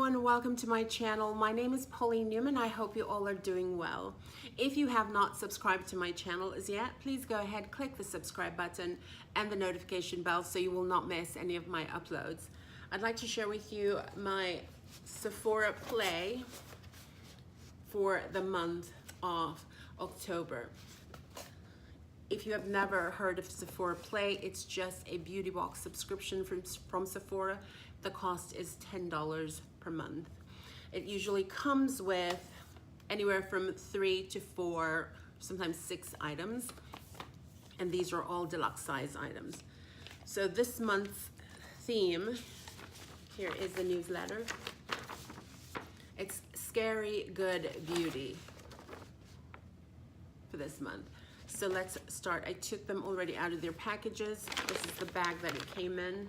everyone, welcome to my channel. My name is Pauline Newman. I hope you all are doing well. If you have not subscribed to my channel as yet, please go ahead, click the subscribe button and the notification bell so you will not miss any of my uploads. I'd like to share with you my Sephora play for the month of October. If you have never heard of Sephora Play, it's just a beauty box subscription from Sephora. The cost is $10 per month. It usually comes with anywhere from 3 to 4, sometimes 6 items. And these are all deluxe size items. So this month's theme, here is the newsletter. It's Scary Good Beauty for this month. So let's start. I took them already out of their packages. This is the bag that it came in.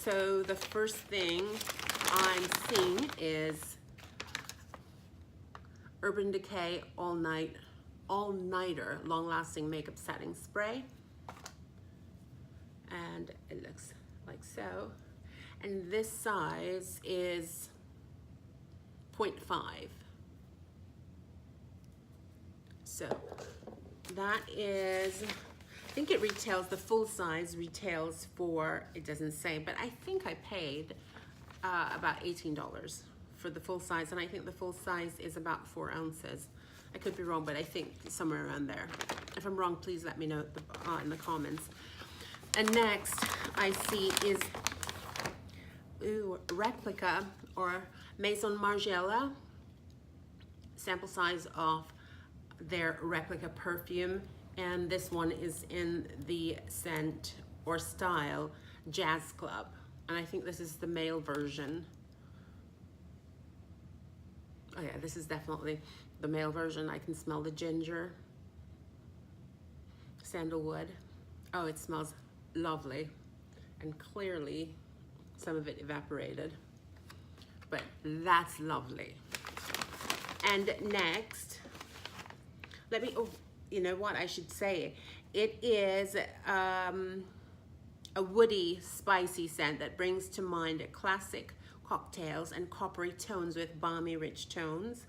So the first thing I'm seeing is Urban Decay All-Nighter Long-Lasting Makeup Setting Spray. And it looks like so. And this size is 0.5. So that is, I think it retails, the full size retails for, it doesn't say, but I think I paid about $18 for the full size, and I think the full size is about 4 ounces. I could be wrong, but I think somewhere around there. If I'm wrong, please let me know in the comments. And next I see is replica or Maison Margiela, sample size of their replica perfume, and this one is in the scent or style Jazz Club, and I think this is the male version. Oh yeah, this is definitely the male version. I can smell the ginger, sandalwood. Oh, it smells lovely, and clearly some of it evaporated, but that's lovely. And next, let me, oh, you know what I should say? It is a woody, spicy scent that brings to mind classic cocktails and coppery tones with balmy, rich tones.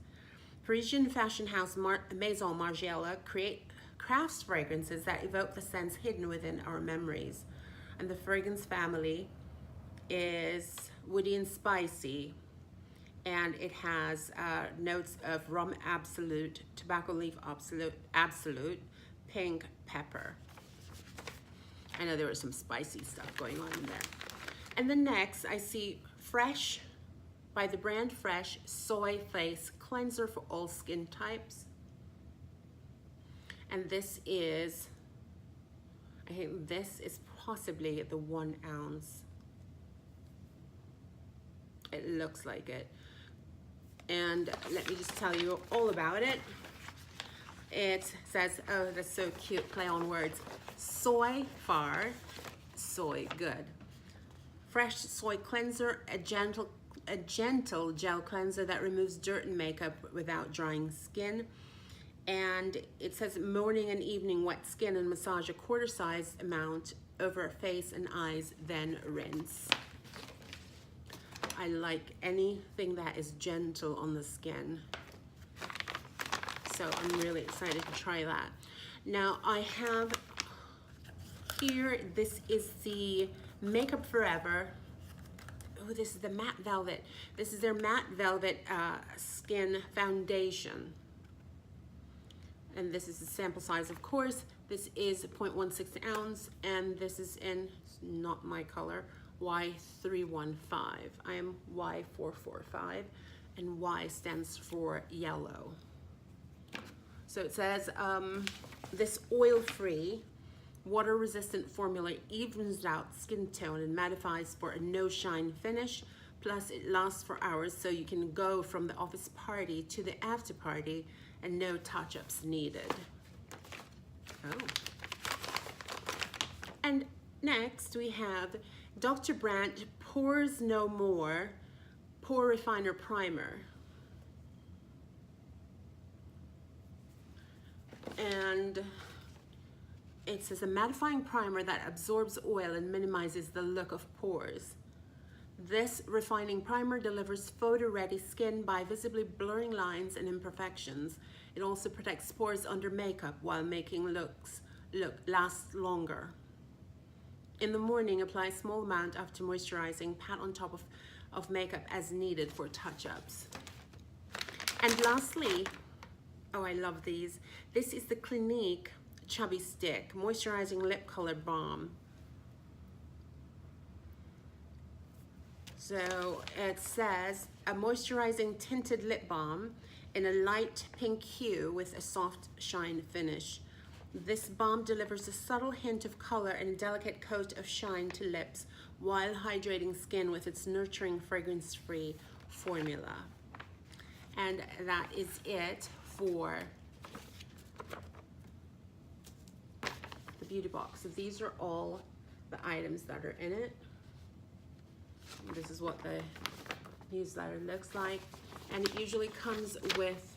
Parisian fashion house Maison Margiela crafts fragrances that evoke the scents hidden within our memories. And the fragrance family is woody and spicy. And it has notes of rum absolute, tobacco leaf absolute, pink pepper. I know there was some spicy stuff going on in there. And then next I see Fresh, by the brand Fresh, Soy Face Cleanser for all skin types. And this is, I think this is possibly the 1 ounce. It looks like it. And let me just tell you all about it. It says, oh, that's so cute, play on words. Soy far, soy good. Fresh soy cleanser, a gentle gel cleanser that removes dirt and makeup without drying skin. And it says morning and evening wet skin and massage a quarter-sized amount over face and eyes, then rinse. I like anything that is gentle on the skin. So I'm really excited to try that. Now I have here, this is the Makeup Forever. Oh, this is the matte velvet. This is their matte velvet skin foundation. And this is the sample size, of course. This is 0.16 ounce, and this is in, not my color, Y315. I am Y445, and Y stands for yellow. So it says this oil-free, water-resistant formula evens out skin tone and mattifies for a no-shine finish. Plus, it lasts for hours, so you can go from the office party to the after party and no touch-ups needed. Oh. And next we have Dr. Brandt Pores No More Pore Refiner Primer. And it says a mattifying primer that absorbs oil and minimizes the look of pores. This refining primer delivers photo-ready skin by visibly blurring lines and imperfections. It also protects pores under makeup while making looks last longer. In the morning, apply a small amount after moisturizing. Pat on top of makeup as needed for touch-ups. And lastly, oh, I love these. This is the Clinique Chubby Stick Moisturizing Lip Color Balm. So it says a moisturizing tinted lip balm in a light pink hue with a soft shine finish. This balm delivers a subtle hint of color and a delicate coat of shine to lips while hydrating skin with its nurturing fragrance-free formula. And that is it for the beauty box. So these are all the items that are in it. This is what the newsletter looks like. And it usually comes with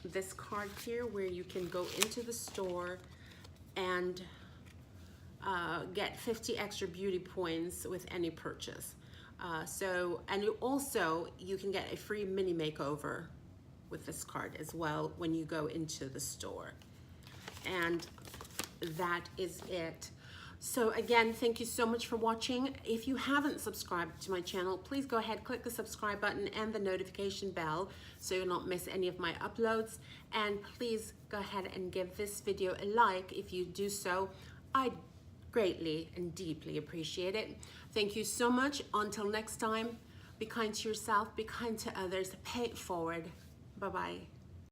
this card here where you can go into the store and get 50 extra beauty points with any purchase. And you can get a free mini makeover with this card as well when you go into the store. And that is it. So again, thank you so much for watching. If you haven't subscribed to my channel, please go ahead, click the subscribe button and the notification bell so you'll not miss any of my uploads. And please go ahead and give this video a like. If you do so, I'd greatly and deeply appreciate it. Thank you so much. Until next time, be kind to yourself, be kind to others, pay it forward. Bye-bye.